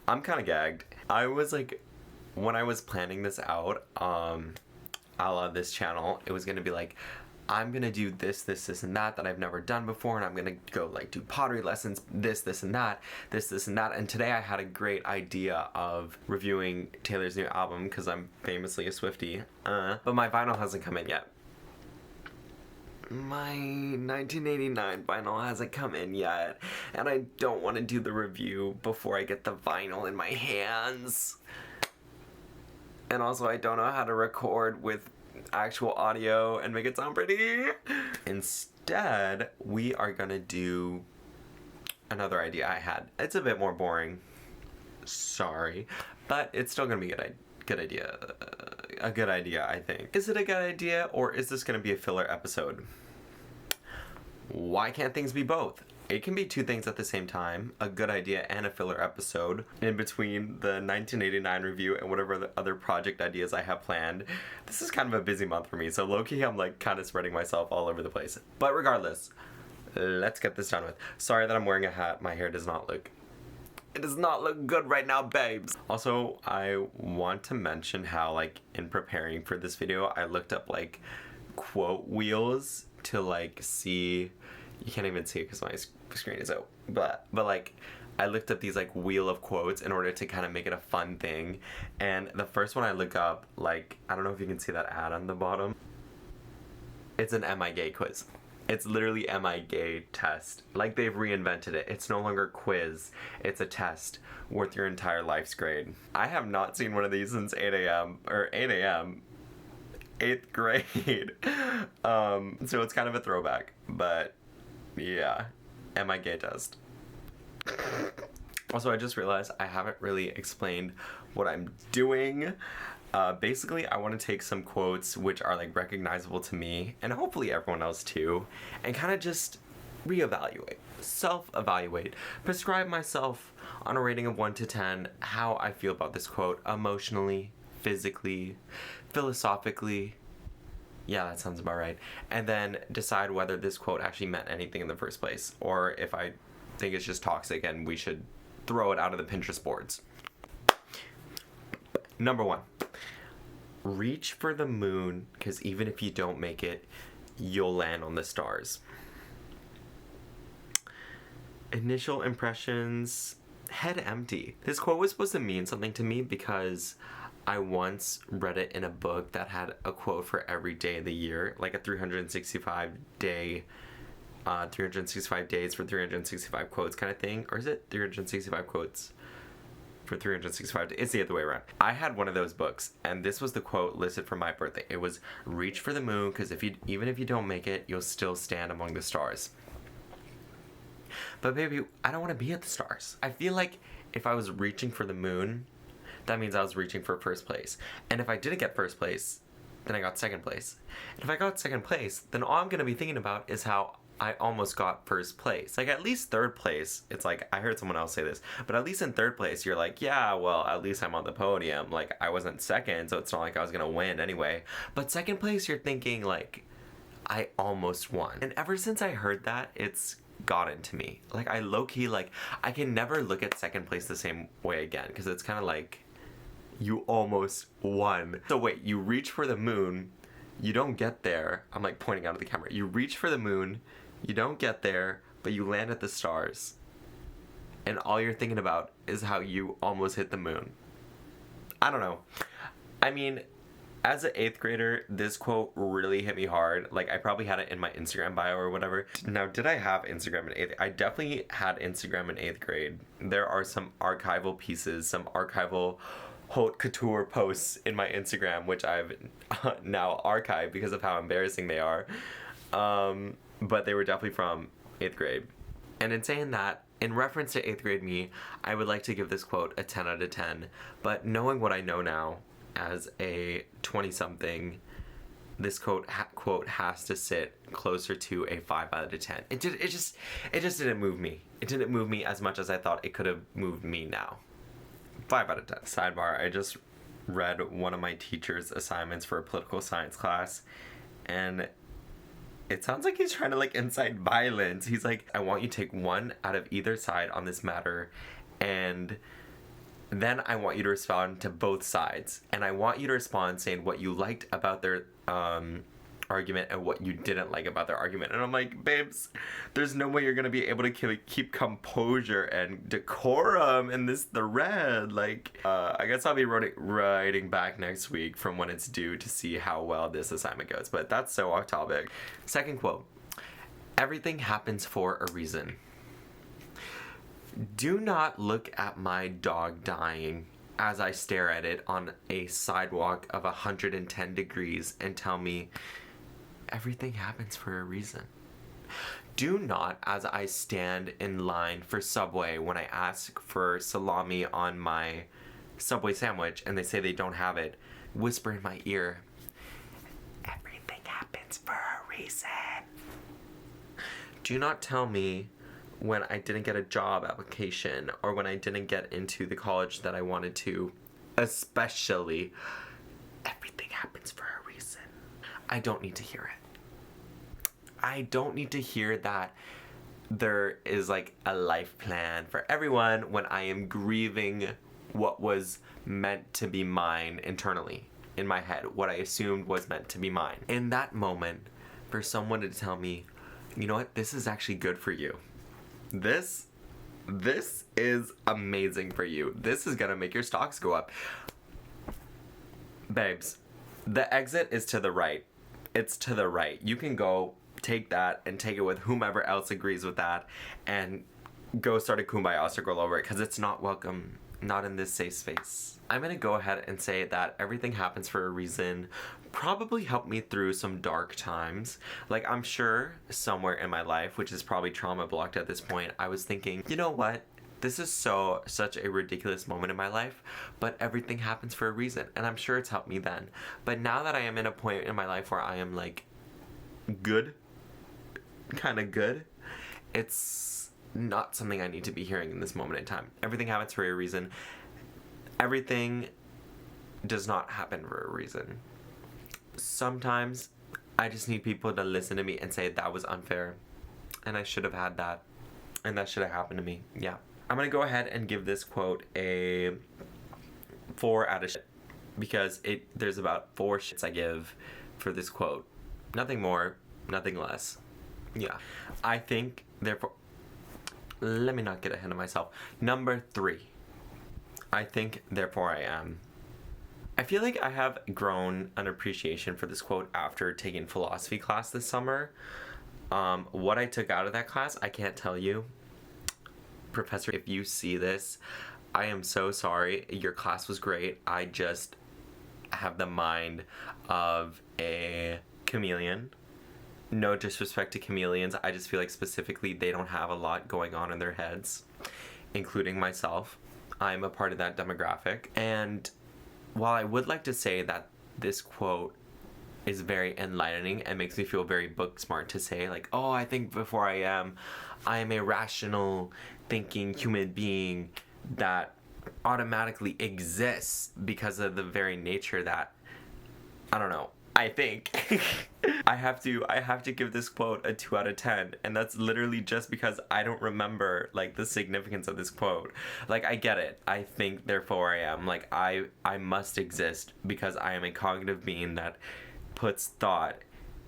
I'm kind of gagged. I was like, when I was planning this out, a la this channel, it was gonna be like, I'm gonna do this, and that I've never done before, and I'm gonna go like do pottery lessons, this, and that, this, and that. And today I had a great idea of reviewing Taylor's new album because I'm famously a Swiftie. But my vinyl hasn't come in yet. My 1989 vinyl hasn't come in yet, and I don't want to do the review before I get the vinyl in my hands. And also, I don't know how to record with actual audio and make it sound pretty. Instead, we are gonna do another idea I had. It's a bit more boring. Sorry. But it's still gonna be a good idea. A good idea, I think. Is it a good idea, or is this gonna be a filler episode? Why can't things be both? It can be two things at the same time, a good idea and a filler episode in between the 1989 review and whatever the other project ideas I have planned. This is kind of a busy month for me, so low-key I'm like kind of spreading myself all over the place. But regardless, let's get this done with. Sorry that I'm wearing a hat. My hair does not look... It does not look good right now, babes. Also, I want to mention how, like, in preparing for this video, I looked up, like, quote wheels to, like, see... You can't even see it because my screen is out. But like, I looked up these, like, wheel of quotes in order to kind of make it a fun thing. And the first one I look up, like, I don't know if you can see that ad on the bottom. It's an Am I Gay quiz. It's literally Am I Gay test. Like, they've reinvented it. It's no longer quiz. It's a test worth your entire life's grade. I have not seen one of these since 8 a.m. or 8 a.m. 8th grade. So it's kind of a throwback. But yeah, Am I Gay test. Also, I just realized I haven't really explained what I'm doing. Basically, I want to take some quotes which are, like, recognizable to me, and hopefully everyone else too, and kind of just reevaluate, self-evaluate, prescribe myself on a rating of 1 to 10 how I feel about this quote emotionally, physically, philosophically. Yeah, that sounds about right. And then decide whether this quote actually meant anything in the first place, or if I think it's just toxic and we should throw it out of the Pinterest boards. Number 1. Reach for the moon, because even if you don't make it, you'll land on the stars. Initial impressions, head empty. This quote was supposed to mean something to me because I once read it in a book that had a quote for every day of the year, like a 365 days for 365 quotes kind of thing. Or is it 365 quotes for 365 days? It's the other way around. I had one of those books, and this was the quote listed for my birthday. It was, reach for the moon, because even if you don't make it, you'll still stand among the stars. But baby, I don't want to be at the stars. I feel like if I was reaching for the moon, that means I was reaching for first place. And if I didn't get first place, then I got second place. And if I got second place, then all I'm going to be thinking about is how I almost got first place. Like, at least third place, it's like, I heard someone else say this, but at least in third place, you're like, yeah, well, at least I'm on the podium. Like, I wasn't second, so it's not like I was going to win anyway. But second place, you're thinking, like, I almost won. And ever since I heard that, it's gotten to me. Like, I low-key, like, I can never look at second place the same way again, because it's kind of like, you almost won. So wait, you reach for the moon, you don't get there. I'm like pointing out at the camera. You reach for the moon, you don't get there, but you land at the stars. And all you're thinking about is how you almost hit the moon. I don't know. I mean, as an 8th grader, this quote really hit me hard. Like, I probably had it in my Instagram bio or whatever. Now, did I have Instagram in 8th? I definitely had Instagram in 8th grade. There are some archival pieces, some archival haute couture posts in my Instagram, which I've now archived because of how embarrassing they are. But they were definitely from 8th grade. And in saying that, in reference to 8th grade me, I would like to give this quote a 10 out of 10. But knowing what I know now, as a 20-something, this quote has to sit closer to a 5 out of 10. It just didn't move me. It didn't move me as much as I thought it could have moved me now. 5 out of 10. Sidebar, I just read one of my teacher's assignments for a political science class, and it sounds like he's trying to, like, incite violence. He's like, I want you to take one out of either side on this matter and then I want you to respond to both sides. And I want you to respond saying what you liked about their argument and what you didn't like about their argument. And I'm like, babes, there's no way you're gonna be able to keep composure and decorum in this thread. Like, I guess I'll be writing back next week from when it's due to see how well this assignment goes. But that's so off topic. Second quote: everything happens for a reason. Do not look at my dog dying as I stare at it on a sidewalk of 110 degrees and tell me everything happens for a reason. Do not, as I stand in line for Subway when I ask for salami on my Subway sandwich and they say they don't have it, whisper in my ear, everything happens for a reason. Do not tell me when I didn't get a job application or when I didn't get into the college that I wanted to, especially, everything happens for a reason. I don't need to hear it. I don't need to hear that there is like a life plan for everyone when I am grieving what was meant to be mine internally, in my head, what I assumed was meant to be mine. In that moment, for someone to tell me, you know what, this is actually good for you. This is amazing for you. This is gonna make your stocks go up. Babes, the exit is to the right. It's to the right. You can go take that and take it with whomever else agrees with that and go start a kumbaya circle over it, because it's not welcome, not in this safe space. I'm gonna go ahead and say that everything happens for a reason probably helped me through some dark times. Like, I'm sure somewhere in my life, which is probably trauma blocked at this point, I was thinking, you know what? This is such a ridiculous moment in my life, but everything happens for a reason. And I'm sure it's helped me then. But now that I am in a point in my life where I am like good, kind of good, it's not something I need to be hearing in this moment in time. Everything happens for a reason. Everything does not happen for a reason. Sometimes I just need people to listen to me and say that was unfair and I should have had that and that should have happened to me. Yeah. I'm gonna go ahead and give this quote a 4 out of shit, because there's about 4 shits I give for this quote. Nothing more, nothing less. Yeah. I think, therefore, let me not get ahead of myself. Number 3. I think, therefore I am. I feel like I have grown an appreciation for this quote after taking philosophy class this summer. What I took out of that class, I can't tell you. Professor, if you see this, I am so sorry. Your class was great. I just have the mind of a chameleon. No disrespect to chameleons. I just feel like specifically they don't have a lot going on in their heads, including myself. I'm a part of that demographic. And while I would like to say that this quote is very enlightening and makes me feel very book smart to say, like, oh, I think before I am a rational thinking human being that automatically exists because of the very nature that, I don't know, I think. I have to give this quote a 2 out of 10, and that's literally just because I don't remember like the significance of this quote. Like, I get it. I think, therefore I am. Like, I must exist because I am a cognitive being that puts thought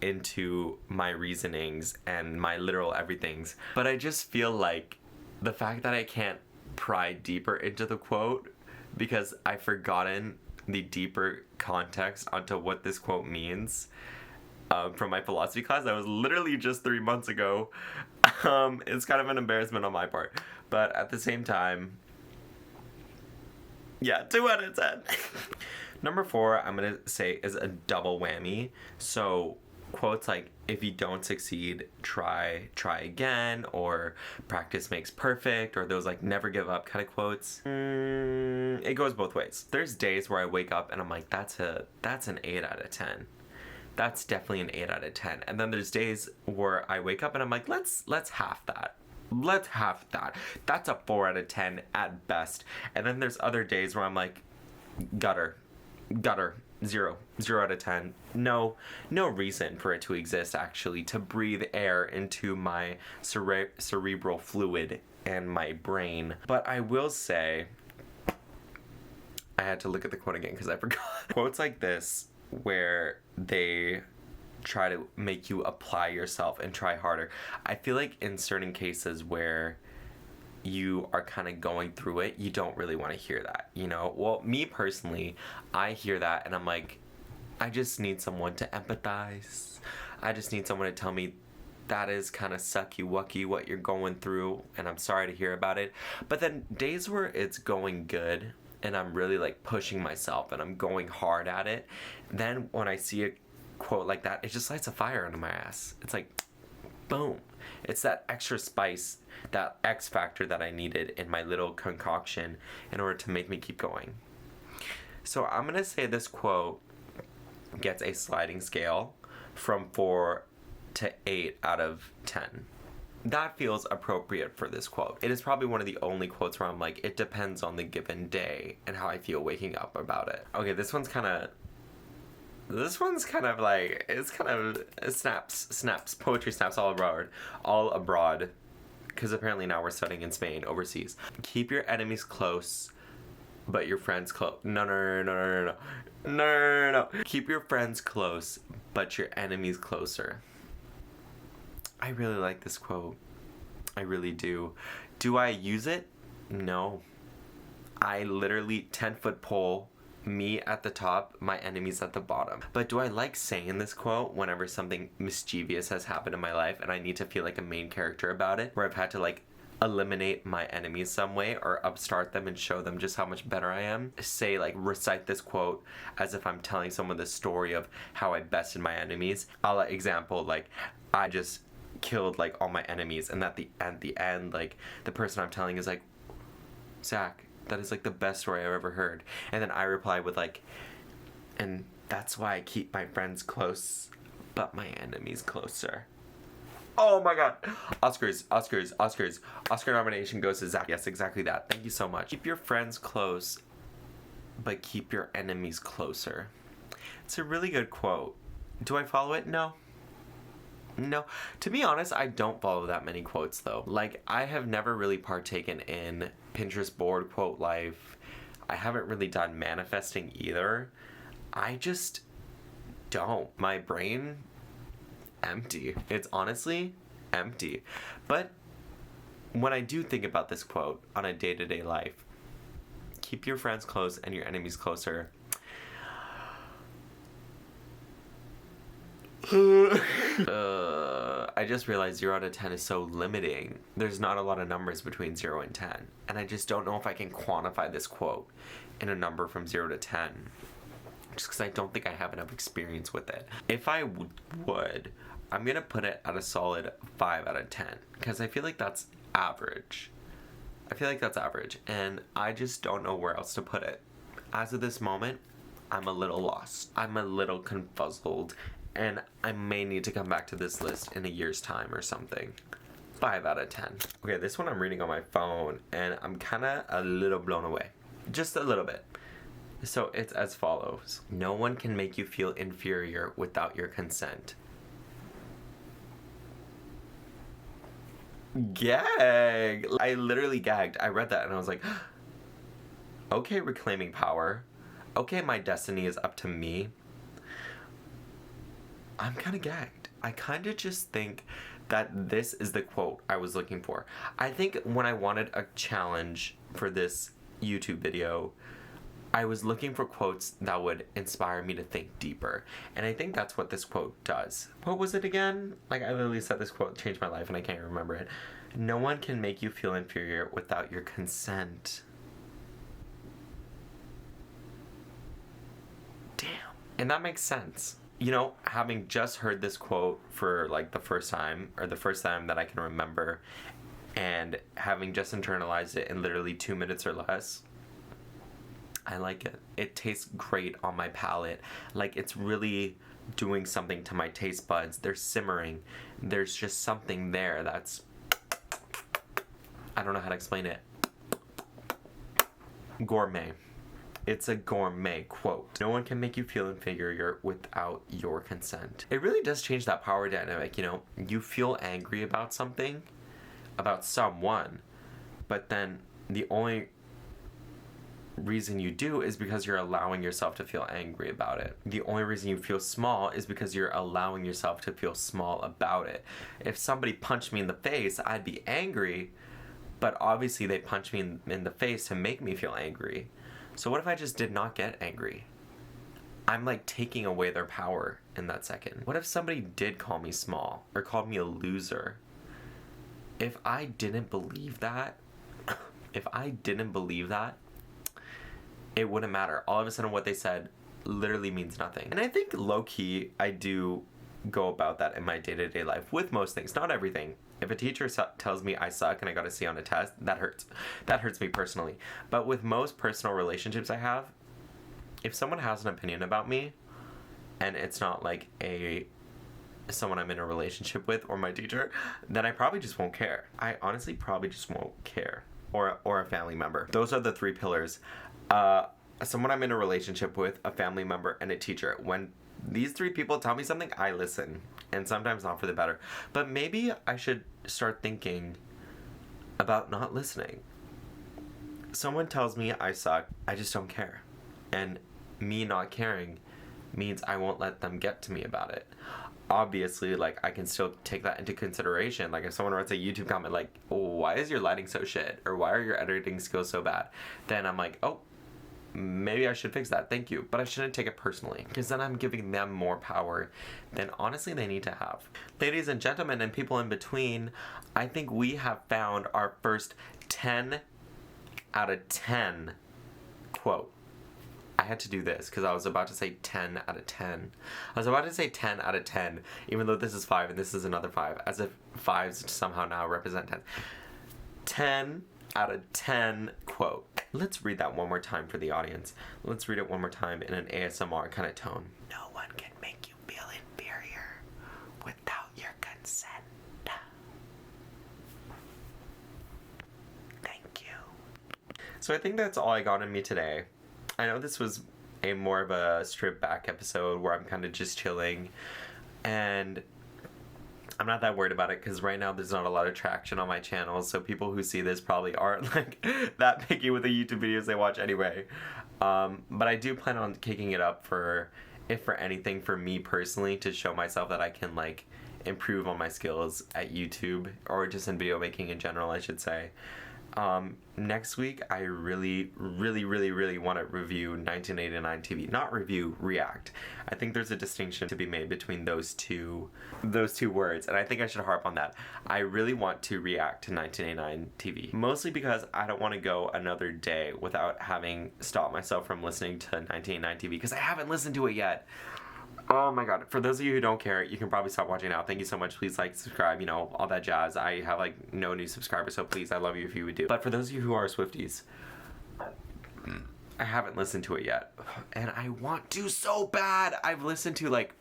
into my reasonings and my literal everythings. But I just feel like the fact that I can't pry deeper into the quote because I've forgotten the deeper context onto what this quote means from my philosophy class that was literally just 3 months ago. It's kind of an embarrassment on my part, but at the same time, yeah, 2 out of 10. Number 4, I'm gonna say, is a double whammy. So quotes like, if you don't succeed, try again, or practice makes perfect, or those like never give up kind of quotes. It goes both ways. There's days where I wake up and I'm like, that's an 8 out of 10. That's definitely an 8 out of 10. And then there's days where I wake up and I'm like, let's half that. Let's half that. That's a 4 out of 10 at best. And then there's other days where I'm like, gutter, 0 out of 10. No reason for it to exist, actually, to breathe air into my cerebral fluid and my brain. But I will say I had to look at the quote again because I forgot. Quotes like this where they try to make you apply yourself and try harder. I feel like in certain cases where you are kind of going through it, you don't really want to hear that, you know? Well, me personally, I hear that and I'm like, I just need someone to empathize. I just need someone to tell me that is kind of sucky-wucky what you're going through, and I'm sorry to hear about it. But then days where it's going good and I'm really like pushing myself and I'm going hard at it, then when I see a quote like that, it just lights a fire under my ass. It's like, boom. It's that extra spice, that X factor that I needed in my little concoction in order to make me keep going. So I'm going to say this quote gets a sliding scale from 4 to 8 out of 10. That feels appropriate for this quote. It is probably one of the only quotes where I'm like, it depends on the given day and how I feel waking up about it. Okay, this one's kind of like, it's kind of snaps, poetry snaps all abroad, because apparently now we're studying in Spain, overseas. Keep your enemies close, but your friends close. No. Keep your friends close, but your enemies closer. I really like this quote. I really do. Do I use it? No. I literally 10-foot pole, me at the top, my enemies at the bottom. But do I like saying this quote whenever something mischievous has happened in my life and I need to feel like a main character about it, where I've had to like eliminate my enemies some way or upstart them and show them just how much better I am? Say, like, recite this quote as if I'm telling someone the story of how I bested my enemies. I'll example, like, I just killed like all my enemies, and at the end, like, the person I'm telling is like, Zach, that is like the best story I've ever heard. And then I reply with like, and that's why I keep my friends close, but my enemies closer. Oh my god. Oscars. Oscar nomination goes to Zach. Yes, exactly that. Thank you so much. Keep your friends close, but keep your enemies closer. It's a really good quote. Do I follow it? No. To be honest, I don't follow that many quotes though. Like, I have never really partaken in Pinterest board quote life. I haven't really done manifesting either. I just don't. My brain, empty. It's honestly empty. But when I do think about this quote on a day-to-day life, keep your friends close and your enemies closer. I just realized 0 out of 10 is so limiting. There's not a lot of numbers between 0 and 10. And I just don't know if I can quantify this quote in a number from 0 to 10. Just because I don't think I have enough experience with it. If I would, I'm going to put it at a solid 5 out of 10. Because I feel like that's average. And I just don't know where else to put it. As of this moment, I'm a little lost. I'm a little confuzzled. And I may need to come back to this list in a year's time or something. 5 out of 10. Okay, this one I'm reading on my phone, and I'm kind of a little blown away. Just a little bit. So it's as follows. No one can make you feel inferior without your consent. Gag! I literally gagged. I read that and I was like, okay, reclaiming power. Okay, my destiny is up to me. I'm kind of gagged. I kind of just think that this is the quote I was looking for. I think when I wanted a challenge for this YouTube video, I was looking for quotes that would inspire me to think deeper. And I think that's what this quote does. What was it again? Like, I literally said this quote changed my life and I can't remember it. No one can make you feel inferior without your consent. Damn. And that makes sense. You know, having just heard this quote for like the first time that I can remember, and having just internalized it in literally 2 minutes or less, I like it. It tastes great on my palate. Like, it's really doing something to my taste buds. They're simmering. There's just something there that's, I don't know how to explain it. Gourmet. It's a gourmet quote. No one can make you feel inferior without your consent. It really does change that power dynamic, you know? You feel angry about something, about someone, but then the only reason you do is because you're allowing yourself to feel angry about it. The only reason you feel small is because you're allowing yourself to feel small about it. If somebody punched me in the face, I'd be angry, but obviously they punched me in the face to make me feel angry. So what if I just did not get angry? I'm like taking away their power in that second. What if somebody did call me small or called me a loser? If I didn't believe that, it wouldn't matter. All of a sudden what they said literally means nothing. And I think low-key, I do go about that in my day-to-day life with most things, not everything. If a teacher tells me I suck and I got a C on a test, that hurts. That hurts me personally. But with most personal relationships I have, if someone has an opinion about me, and it's not like someone I'm in a relationship with or my teacher, then I probably just won't care. I honestly probably just won't care. Or a family member. Those are the three pillars. Someone I'm in a relationship with, a family member, and a teacher. When these three people tell me something, I listen. And sometimes not for the better. But maybe I should start thinking about not listening. Someone tells me I suck, I just don't care. And me not caring means I won't let them get to me about it. Obviously, like, I can still take that into consideration. Like, if someone writes a YouTube comment like, oh, why is your lighting so shit? Or why are your editing skills so bad? Then I'm like, oh, maybe I should fix that. Thank you. But I shouldn't take it personally, because then I'm giving them more power than honestly they need to have. Ladies and gentlemen and people in between, I think we have found our first 10 out of 10 quote. I had to do this because I was about to say 10 out of 10. I was about to say 10 out of 10, even though this is 5 and this is another 5, as if 5s somehow now represent 10. 10 out of 10 quote. Let's read that one more time for the audience. Let's read it one more time in an ASMR kind of tone. No one can make you feel inferior without your consent. Thank you. So I think that's all I got in me today. I know this was a more of a stripped back episode where I'm kind of just chilling, and I'm not that worried about it because right now there's not a lot of traction on my channel, so people who see this probably aren't like that picky with the YouTube videos they watch anyway. But I do plan on kicking it up if for anything, for me personally, to show myself that I can like improve on my skills at YouTube, or just in video making in general, I should say. Next week, I really want to review 1989 TV. Not review, react. I think there's a distinction to be made between those two words, and I think I should harp on that. I really want to react to 1989 TV. Mostly because I don't want to go another day without having stopped myself from listening to 1989 TV, because I haven't listened to it yet. Oh my god. For those of you who don't care, you can probably stop watching now. Thank you so much. Please like, subscribe, you know, all that jazz. I have like no new subscribers, so please, I love you if you would do. But for those of you who are Swifties, I haven't listened to it yet. And I want to so bad. I've listened to like,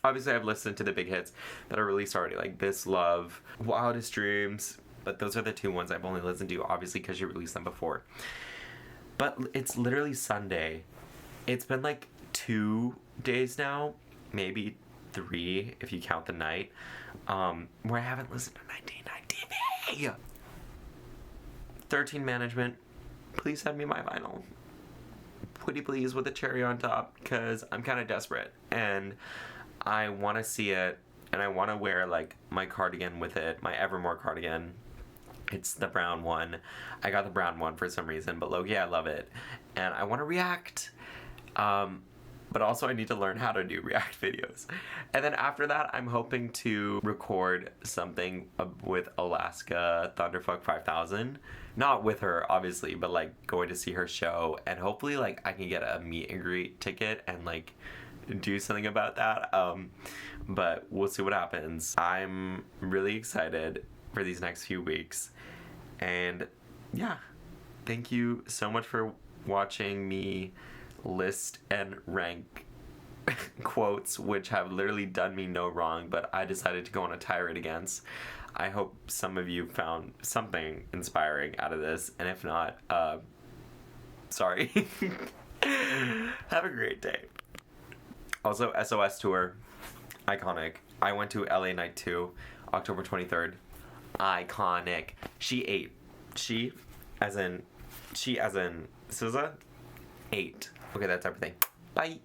obviously I've listened to the big hits that are released already, like This Love, Wildest Dreams. But those are the two ones I've only listened to, obviously, because you released them before. But it's literally Sunday. It's been like 2 days now, maybe 3 if you count the night, where I haven't listened to 1990 TV. 13 Management, please send me my vinyl. Pretty please, with a cherry on top, because I'm kind of desperate and I want to see it, and I want to wear like my cardigan with it, my Evermore cardigan. It's the brown one. I got the brown one for some reason, but low-key I love it, and I want to react. But also I need to learn how to do react videos. And then after that, I'm hoping to record something with Alaska Thunderfuck 5000. Not with her, obviously, but like going to see her show. And hopefully like I can get a meet and greet ticket and like do something about that. But we'll see what happens. I'm really excited for these next few weeks. And yeah, thank you so much for watching me list and rank quotes, which have literally done me no wrong, but I decided to go on a tirade against. I hope some of you found something inspiring out of this, and if not, sorry. Have a great day. Also, SOS tour, iconic. I went to LA Night 2, October 23rd. Iconic. She, as in She as in SZA, 8. Okay, that's everything. Bye.